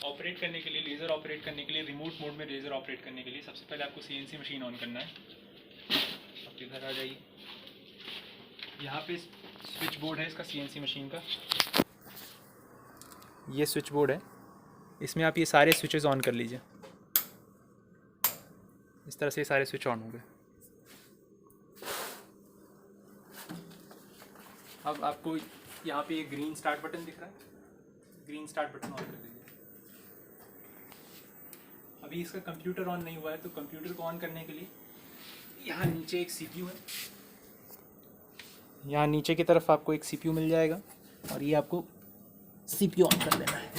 Operate करने के लिए, लेज़र ऑपरेट करने के लिए, रिमोट मोड में लेज़र ऑपरेट करने के लिए सबसे पहले आपको CNC मशीन ऑन करना है। आप इधर आ जाइए, यहाँ पे स्विच बोर्ड है इसका CNC मशीन का, ये स्विच बोर्ड है, इसमें आप ये सारे स्विचेस ऑन कर लीजिए। इस तरह से ये सारे स्विच ऑन हो गए। अब आपको यहाँ पे ये ग्रीन स्टार्ट बटन दिख रहा है, ग्रीन स्टार्ट बटन ऑन कर दीजिए। अभी इसका कंप्यूटर ऑन नहीं हुआ है, तो कंप्यूटर को ऑन करने के लिए यहाँ नीचे एक CPU है, यहाँ नीचे की तरफ आपको एक CPU मिल जाएगा और ये आपको CPU ऑन कर लेना है।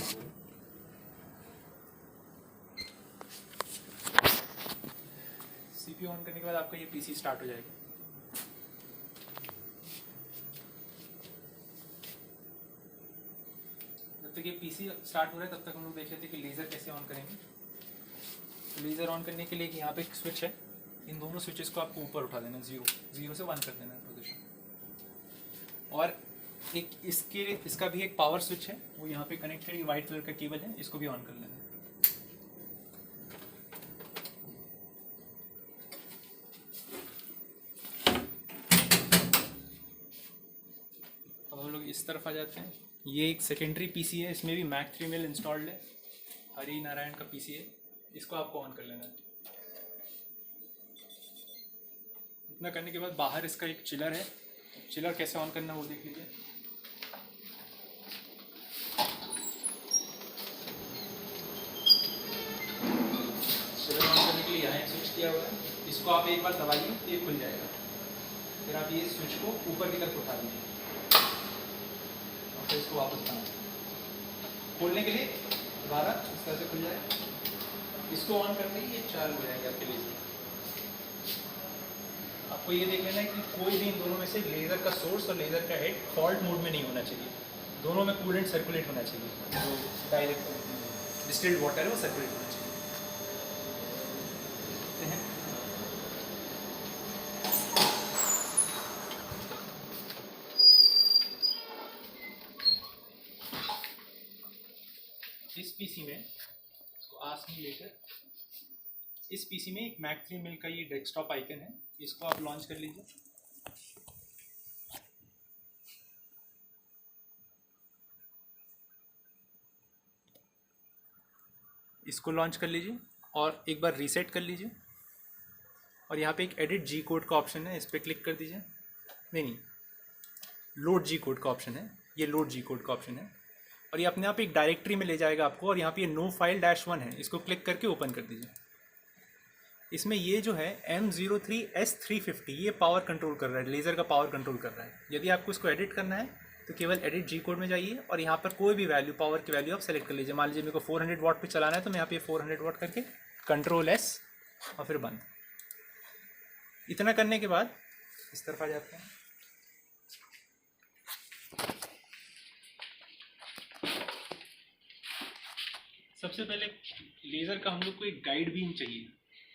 CPU ऑन करने के बाद आपका ये PC स्टार्ट हो जाएगा। जब तक ये PC स्टार्ट हो रहा है तब तक हम लोग देख लेते हैं कि लेज़र कैसे ऑन करेंगे। तो लेज़र ऑन करने के लिए यहाँ पे एक स्विच है, इन दोनों स्विचेस को आपको ऊपर उठा देना है, 0 से 1 कर देना है पोजीशन। और एक इसका भी एक पावर स्विच है, वो यहाँ पे कनेक्टेड, ये वाइट कलर का केबल है, इसको भी ऑन कर लेना है। अब हम लोग इस तरफ आ जाते हैं। ये एक सेकेंडरी PC है, इसमें भी मैक 3 मिल इंस्टॉल्ड है, हरी नारायण का PC है, इसको आपको ऑन कर लेना है। इतना करने के बाद बाहर इसका एक चिलर है, चिलर कैसे ऑन करना है वो देख लीजिए। चिलर ऑन करने के लिए यहाँ एक स्विच दिया हुआ है, इसको आप एक बार दबाइए तो ये खुल जाएगा। फिर आप ये स्विच को ऊपर की तरफ उठा दीजिए और फिर इसको वापस बना खोलने के लिए दोबारा इस तरह से खुल जाएगा। इसको ऑन करते ही ये चालू हो जाएगा आपके लिए। आपको ये देख लेना है कि कोई भी इन दोनों में से लेज़र का सोर्स और लेज़र का हेड फॉल्ट मोड में नहीं होना चाहिए, दोनों में कूलेंट सर्कुलेट होना चाहिए, जो डायरेक्ट डिस्टिल्ड वाटर है वो सर्कुलेट होना चाहिए। इस PC में इसको आस में लेकर, इस PC में एक मैक 3 मिल का ये डेस्कटॉप आइकन है, इसको आप लॉन्च कर लीजिए। इसको लॉन्च कर लीजिए और एक बार रीसेट कर लीजिए और यहाँ पे एक एडिट G कोड का ऑप्शन है, इस पर क्लिक कर दीजिए। नहीं, लोड G कोड का ऑप्शन है, ये लोड G कोड का ऑप्शन है और ये अपने आप एक डायरेक्टरी में ले जाएगा आपको। और यहाँ पे नो फाइल -1 है, इसको क्लिक करके ओपन कर दीजिए। इसमें ये जो है M03S350 ये पावर कंट्रोल कर रहा है, लेज़र का पावर कंट्रोल कर रहा है। यदि आपको इसको एडिट करना है तो केवल एडिट G कोड में जाइए और यहाँ पर कोई भी वैल्यू, पावर की वैल्यू आप सेलेक्ट कर लीजिए। मान लीजिए मेरे को 400 वाट पे चलाना है तो मैं यहाँ पे 400 वाट करके Ctrl S और फिर बंद। इतना करने के बाद इस तरफ आ जाते हैं। सबसे पहले लेज़र का हम लोग को एक गाइड बीम चाहिए,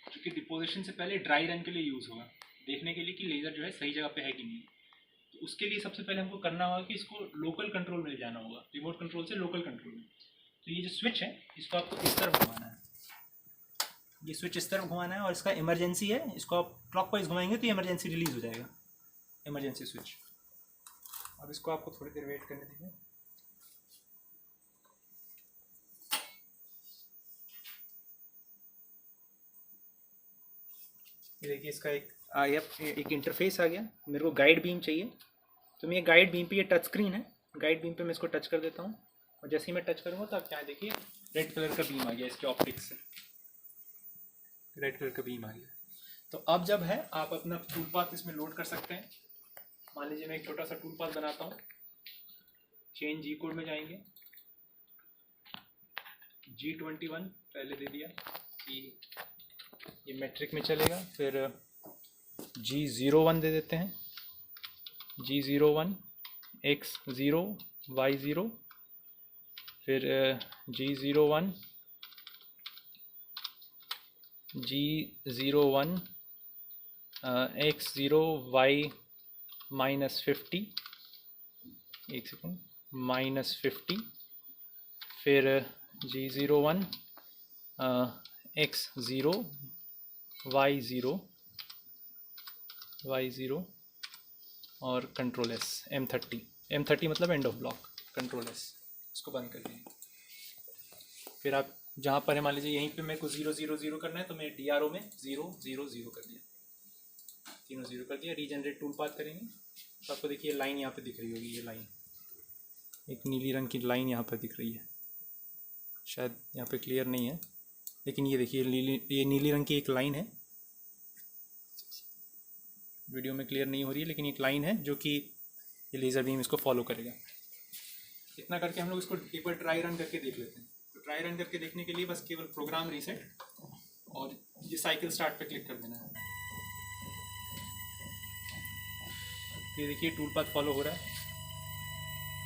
जो कि डिपोजिशन से पहले ड्राई रन के लिए यूज़ होगा, देखने के लिए कि लेज़र जो है सही जगह पे है कि नहीं। तो उसके लिए सबसे पहले हमको करना होगा कि इसको लोकल कंट्रोल में ले जाना होगा, रिमोट कंट्रोल से लोकल कंट्रोल में। तो ये जो स्विच है इसको आपको इस तरफ घुमाना है, ये स्विच इस तरफ घुमाना है और इसका इमरजेंसी है, इसको आप क्लॉकवाइज घुमाएंगे तो इमरजेंसी रिलीज हो जाएगा, इमरजेंसी स्विच। अब इसको आपको थोड़ी देर वेट करने दीजिए। ये देखिए इसका एक इंटरफेस आ गया। मेरे को गाइड बीम चाहिए तो मैं ये गाइड बीम पे, ये टच स्क्रीन है, गाइड बीम पे मैं इसको टच कर देता हूँ और जैसे ही मैं टच करूँगा तो आप क्या देखिए रेड कलर का बीम आ गया, इसके ऑप्टिक्स से रेड कलर का बीम आ गया। तो अब जब है आप अपना टूल पाथ इसमें लोड कर सकते हैं। मान लीजिए मैं एक छोटा सा टूल पाथ बनाता हूँ, चेंज G कोड में जाएंगे, G21 पहले दे दिया कि ये मेट्रिक में चलेगा, फिर G01 दे देते हैं, G01 X0 Y0, फिर G01 X0 Y -50, एक सेकेंड, -50, फिर G01 X0 Y0 और कंट्रोल एस M30 मतलब end of block, control S, इसको बंद कर दीजिए। फिर आप जहाँ पर है, मान लीजिए यहीं पे मेरे को 0 0 0 करना है, तो मैं DRO में 0 0 0 कर दिया, तीनों 0 कर दिया। रीजनरेट टूल पाथ करेंगे तो आपको देखिए लाइन यहाँ पे दिख रही होगी, ये लाइन, एक नीली रंग की लाइन यहाँ पर दिख रही है, शायद यहाँ पे क्लियर नहीं है, लेकिन ये देखिए ये नीली रंग की एक लाइन है, वीडियो में क्लियर नहीं हो रही है, लेकिन एक लाइन है जो कि ये लेज़र बीम इसको फॉलो करेगा। इतना करके हम लोग इसको एक बार ट्राई रन करके देख लेते हैं। तो ट्राई रन करके देखने के लिए बस केवल प्रोग्राम रीसेट और ये साइकिल स्टार्ट पे क्लिक कर देना है। ये देखिए टूल पाथ फॉलो हो रहा है,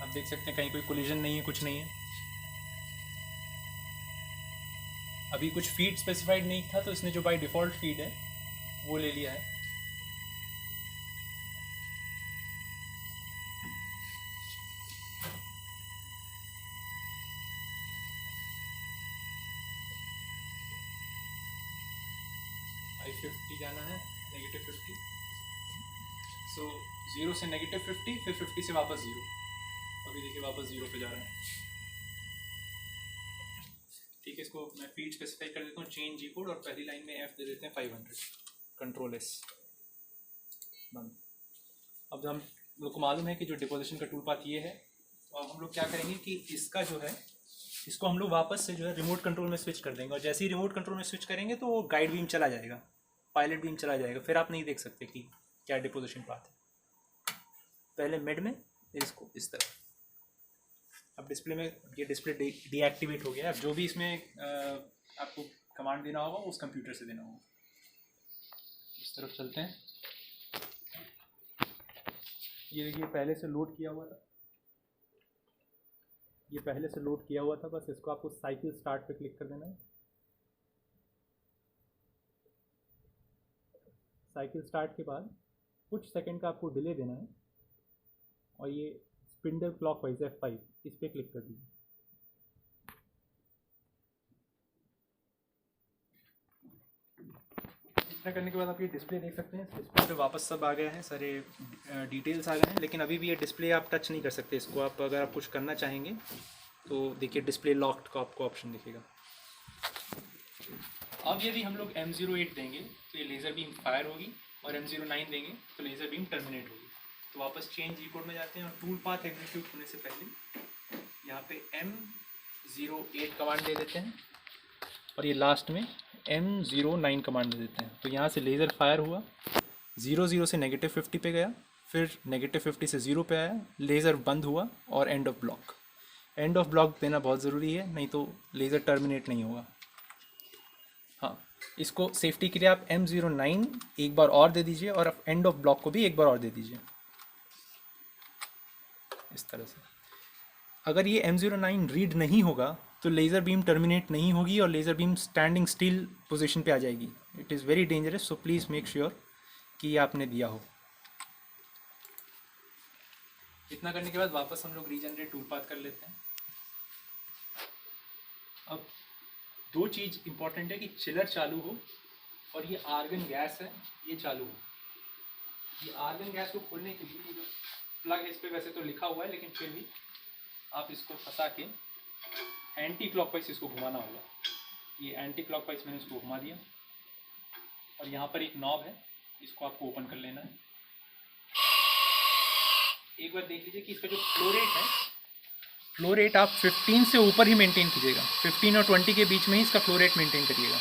आप देख सकते हैं कहीं कोई कोलिजन नहीं है, कुछ नहीं है। अभी कुछ फीड स्पेसिफाइड नहीं था, तो इसने जो बाय डिफ़ॉल्ट फीड है वो ले लिया है। -50 जाना है, -50, सो 0 से -50, फिर 50 से वापस 0। अभी देखिए वापस 0 पे जा रहा है। ठीक है, इसको मैं फीड स्पेसिफाई कर देता हूँ, चेंज जी कोड, और पहली लाइन में F दे देते हैं 500, कंट्रोल एस, बंद। अब हम लोग को मालूम है कि जो डिपोजिशन का टूल पाथ ये है, तो अब हम लोग क्या करेंगे कि इसका जो है, इसको हम लोग वापस से जो है रिमोट कंट्रोल में स्विच कर देंगे, और जैसे ही रिमोट कंट्रोल में स्विच करेंगे तो वो गाइड बीम चला जाएगा, पायलट बीम चला जाएगा, फिर आप नहीं देख सकते कि क्या डिपोजिशन पाथ है। पहले मिड में, फिर इसको इस तरह। अब डिस्प्ले में ये डिस्प्ले डीएक्टिवेट हो गया। अब जो भी इसमें आपको कमांड देना होगा उस कंप्यूटर से देना होगा। इस तरफ चलते हैं। ये देखिए पहले से लोड किया हुआ था, ये पहले से लोड किया हुआ था, बस इसको आपको साइकिल स्टार्ट पे क्लिक कर देना है। साइकिल स्टार्ट के बाद कुछ सेकंड का आपको डिले देना है, और ये स्पिंडल क्लॉकवाइज F5 इस पर क्लिक कर दीजिए। इतना करने के बाद आप ये डिस्प्ले देख सकते हैं। डिस्प्ले पे वापस सब आ गया है, सारे डिटेल्स आ गए हैं, लेकिन अभी भी ये डिस्प्ले आप टच नहीं कर सकते इसको। आप अगर आप कुछ करना चाहेंगे तो देखिए डिस्प्ले लॉक्ड का आपको ऑप्शन दिखेगा। अब यदि हम लोग M08 देंगे तो ये लेज़र बीम फायर होगी, और M09 देंगे तो लेज़र बीम टर्मिनेट होगी। तो वापस चेंज जी कोड में जाते हैं, और टूल पाथ एग्जीक्यूट होने से पहले यहाँ पे M08 कमांड दे देते हैं, और ये लास्ट में M09 कमांड दे देते हैं। तो यहाँ से लेज़र फायर हुआ, 0 से -50 पे गया, फिर -50 से 0 पे आया, लेज़र बंद हुआ, और end of block. End of block देना बहुत ज़रूरी है, नहीं तो लेज़र टर्मिनेट नहीं होगा। हाँ, इसको सेफ्टी के लिए आप M09 एक बार और दे दीजिए, और एंड ऑफ ब्लॉक को भी एक बार और दे दीजिए, इस तरह से। अगर ये M09 रीड नहीं होगा तो लेज़र बीम टर्मिनेट नहीं होगी, और laser beam standing still position पे आ जाएगी। It is very dangerous, so please make sure कि ये आपने दिया हो। इतना करने के बाद वापस हम लोग रीजनरेट टूल पाथ कर लेते हैं। अब दो चीज़ इंपॉर्टेंट है कि चिलर चालू हो, और ये आर्गन गैस है ये चालू हो। ये आर्गन गैस को खोलने के लिए जो प्लग है, इस पर वैसे तो लिखा हुआ है, लेकिन फिर भी आप इसको फंसा के एंटी क्लॉकवाइज इसको घुमाना होगा। ये एंटी क्लॉकवाइज मैंने इसको घुमा दिया, और यहाँ पर एक नॉब है, इसको आपको ओपन कर लेना है। एक बार देख लीजिए कि इसका जो फ्लो रेट है, फ्लो रेट आप 15 से ऊपर ही मेंटेन कीजिएगा, 15 और 20 के बीच में ही इसका फ्लो रेट मेंटेन करिएगा।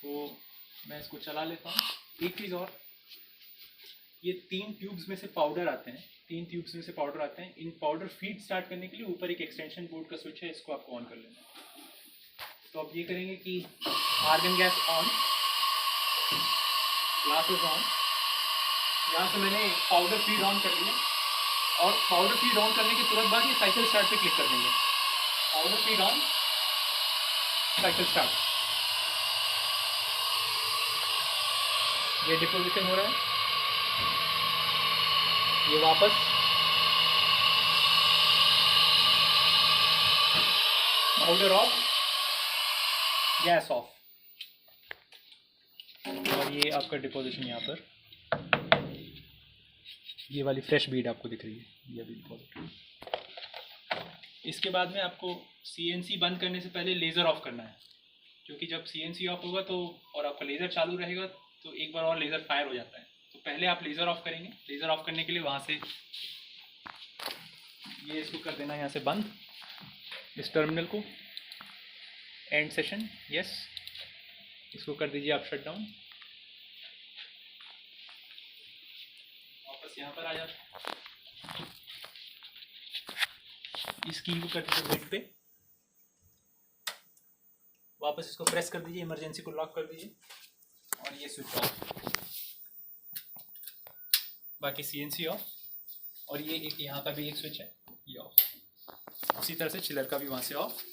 तो मैं इसको चला लेता हूँ। एक चीज़ और, ये 3 ट्यूब्स में से पाउडर आते हैं, 3 ट्यूब्स में से पाउडर आते हैं। इन पाउडर फीड स्टार्ट करने के लिए ऊपर एक एक्सटेंशन बोर्ड का स्विच है, इसको आपको ऑन कर लेना है। तो आप ये करेंगे कि argon gas on, glasses on. यहाँ से मैंने पाउडर फीड ऑन कर लिया, और पाउडर फीड ऑन करने के तुरंत बाद ये साइकिल स्टार्ट पे क्लिक कर देंगे। Powder feed on, cycle start. ये डिपोजिशन हो रहा है, ये वापस, पाउडर ऑफ, गैस ऑफ। और ये आपका डिपोजिशन यहाँ पर, ये वाली फ्रेश बीड आपको दिख रही है, ये अभी डिपॉजिट। इसके बाद में आपको CNC बंद करने से पहले लेज़र ऑफ करना है, क्योंकि जब CNC ऑफ होगा तो और आपका लेज़र चालू रहेगा तो एक बार और लेज़र फायर हो जाता है। तो पहले आप लेज़र ऑफ करेंगे। लेज़र ऑफ करने के लिए वहाँ से ये इसको कर देना यहाँ से बंद, इस टर्मिनल को, एंड सेशन, यस। इसको कर दीजिए आप शट डाउन। वापस यहाँ पर आ जाते, इस की को कर दीजिए मिड पे, वापस इसको प्रेस कर दीजिए, इमरजेंसी को लॉक कर दीजिए और ये स्विच ऑफ। बाकी CNC ऑफ, और ये एक यहाँ का भी एक स्विच है, ये ऑफ। उसी तरह से चिलर का भी वहाँ से ऑफ।